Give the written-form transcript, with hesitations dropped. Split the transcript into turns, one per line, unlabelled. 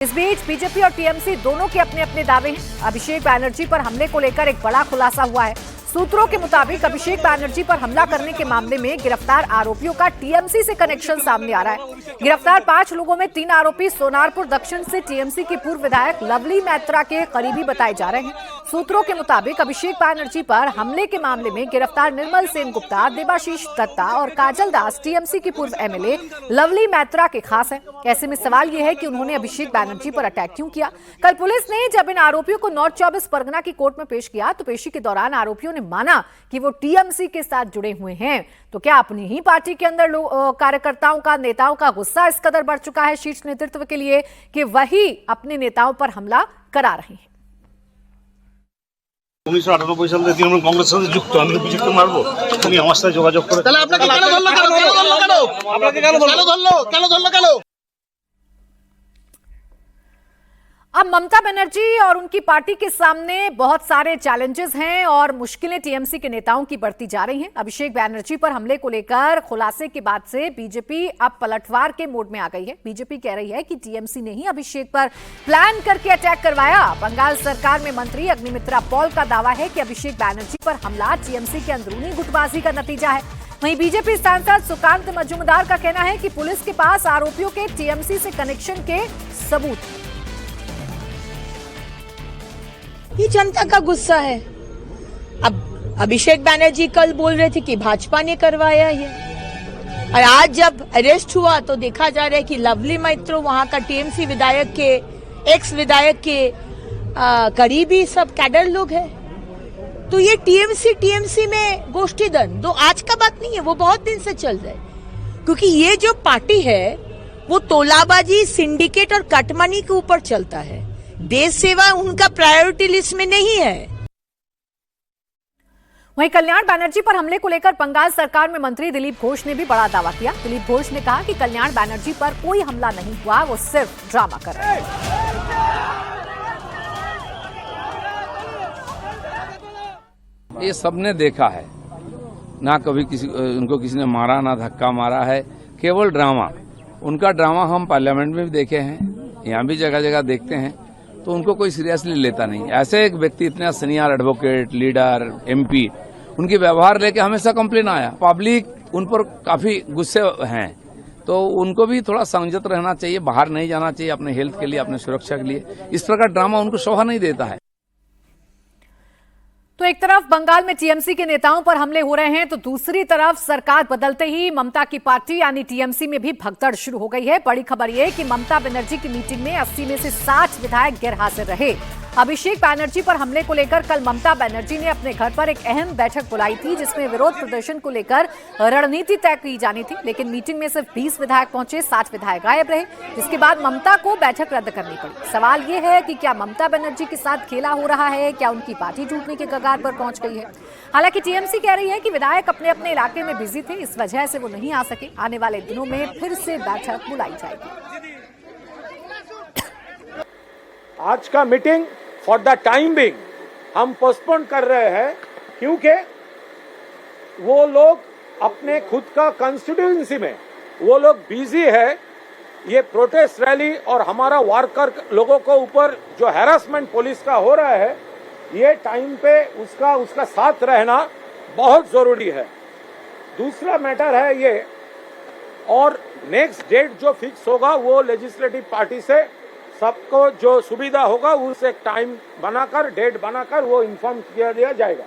इस बीच बीजेपी और टीएमसी दोनों के अपने अपने दावे हैं। अभिषेक बैनर्जी पर हमले को लेकर एक बड़ा खुलासा हुआ है। सूत्रों के मुताबिक अभिषेक बैनर्जी पर हमला करने के मामले में गिरफ्तार आरोपियों का टीएमसी से कनेक्शन सामने आ रहा है। गिरफ्तार 5 लोगों में 3 आरोपी सोनारपुर दक्षिण से टीएमसी की पूर्व विधायक लवली मैत्रा के करीबी बताए जा रहे हैं। सूत्रों के मुताबिक अभिषेक बैनर्जी पर हमले के मामले में गिरफ्तार निर्मल सेन गुप्ता, देबाशीष दत्ता और काजल दास टीएमसी की पूर्व एमएलए लवली मैत्रा के खास हैं। ऐसे में सवाल यह है कि उन्होंने अभिषेक बैनर्जी पर अटैक क्यों किया। कल पुलिस ने जब इन आरोपियों को नॉर्थ 24 परगना की कोर्ट में पेश किया तो पेशी के दौरान आरोपियों ने माना कि वो टीएमसी के साथ जुड़े हुए हैं। तो क्या अपनी ही पार्टी के अंदर कार्यकर्ताओं का, नेताओं का गुस्सा इस कदर बढ़ चुका है शीर्ष नेतृत्व के लिए कि वही अपने नेताओं पर हमला करा रहे हैं।
1998 সাল থেকে তৃণমূল কংগ্রেসের সাথে যুক্ত, আমি বিজেপিকে মারবো? উনি আমার সাথে যোগাযোগ করে তাহলে আপনাকে কেন ধরলো কেন?
अब ममता बनर्जी और उनकी पार्टी के सामने बहुत सारे चैलेंजेस हैं और मुश्किलें टीएमसी के नेताओं की बढ़ती जा रही हैं। अभिषेक बैनर्जी पर हमले को लेकर खुलासे के बाद से बीजेपी अब पलटवार के मोड में आ गई है। बीजेपी कह रही है कि टीएमसी ने ही अभिषेक पर प्लान करके अटैक करवाया। बंगाल सरकार में मंत्री अग्निमित्रा पॉल का दावा है कि अभिषेक बैनर्जी पर हमला टीएमसी के अंदरूनी गुटबाजी का नतीजा है। वहीं बीजेपी सांसद सुकांत मजूमदार का कहना है कि पुलिस के पास आरोपियों के टीएमसी से कनेक्शन के सबूत।
ये जनता का गुस्सा है। अब अभिषेक बैनर्जी कल बोल रहे थे कि भाजपा ने करवाया ये, और आज जब अरेस्ट हुआ तो देखा जा रहा है कि लवली मैत्रा वहां का टीएमसी विधायक के, एक्स विधायक के करीबी सब कैडर लोग हैं। तो ये टीएमसी में गोष्ठी दन दो आज का बात नहीं है, वो बहुत दिन से चल रहा है। क्योंकि ये जो पार्टी है वो तोलाबाजी, सिंडिकेट और कटमनी के ऊपर चलता है। देश सेवा उनका प्रायोरिटी लिस्ट में नहीं है।
वहीं कल्याण बैनर्जी पर हमले को लेकर बंगाल सरकार में मंत्री दिलीप घोष ने भी बड़ा दावा किया। दिलीप घोष ने कहा कि कल्याण बैनर्जी पर कोई हमला नहीं हुआ, वो सिर्फ ड्रामा कर रहे हैं।
ये सबने देखा है, ना कभी उनको किसी ने मारा, ना धक्का मारा है, केवल ड्रामा। उनका ड्रामा हम पार्लियामेंट में भी देखे हैं, यहाँ भी जगह जगह देखते हैं, तो उनको कोई सीरियसली लेता नहीं। ऐसे एक व्यक्ति, इतने सीनियर एडवोकेट, लीडर, एमपी, उनकी व्यवहार लेके हमेशा कंप्लेन आया। पब्लिक उन पर काफी गुस्से हैं, तो उनको भी थोड़ा संयत रहना चाहिए, बाहर नहीं जाना चाहिए अपने हेल्थ के लिए, अपने सुरक्षा के लिए। इस प्रकार ड्रामा उनको शोभा नहीं देता है।
तो एक तरफ बंगाल में टीएमसी के नेताओं पर हमले हो रहे हैं, तो दूसरी तरफ सरकार बदलते ही ममता की पार्टी यानी टीएमसी में भी भगदड़ शुरू हो गई है। बड़ी खबर यह कि ममता बनर्जी की मीटिंग में 80 में से 60 विधायक गैरहाजिर रहे। अभिषेक बैनर्जी पर हमले को लेकर कल ममता बनर्जी ने अपने घर पर एक अहम बैठक बुलाई थी, जिसमें विरोध प्रदर्शन को लेकर रणनीति तय की जानी थी। लेकिन मीटिंग में सिर्फ 20 विधायक पहुंचे, 60 विधायक गायब रहे, जिसके बाद ममता को बैठक रद्द करनी पड़ी। सवाल यह है कि क्या ममता बनर्जी के साथ खेला हो रहा है, क्या उनकी पार्टी टूटने के कगार पर पहुंच गई है। हालांकि टीएमसी कह रही है कि विधायक अपने अपने इलाके में बिजी थे, इस वजह से वो नहीं आ सके। आने वाले दिनों में फिर से बैठक बुलाई जाएगी।
आज का meeting for the time being हम पोस्टपोन कर रहे हैं, क्योंकि वो लोग अपने खुद का कंस्टिट्यूएंसी में वो लोग बिजी है। ये प्रोटेस्ट रैली और हमारा वर्कर लोगों को ऊपर जो हैरासमेंट पुलिस का हो रहा है, ये टाइम पे उसका साथ रहना बहुत जरूरी है। दूसरा मैटर है ये, और नेक्स्ट डेट जो फिक्स होगा वो लेजिस्लेटिव पार्टी से सबको जो सुविधा होगा उस एक टाइम बनाकर, डेट बनाकर वो इन्फॉर्म किया जाएगा।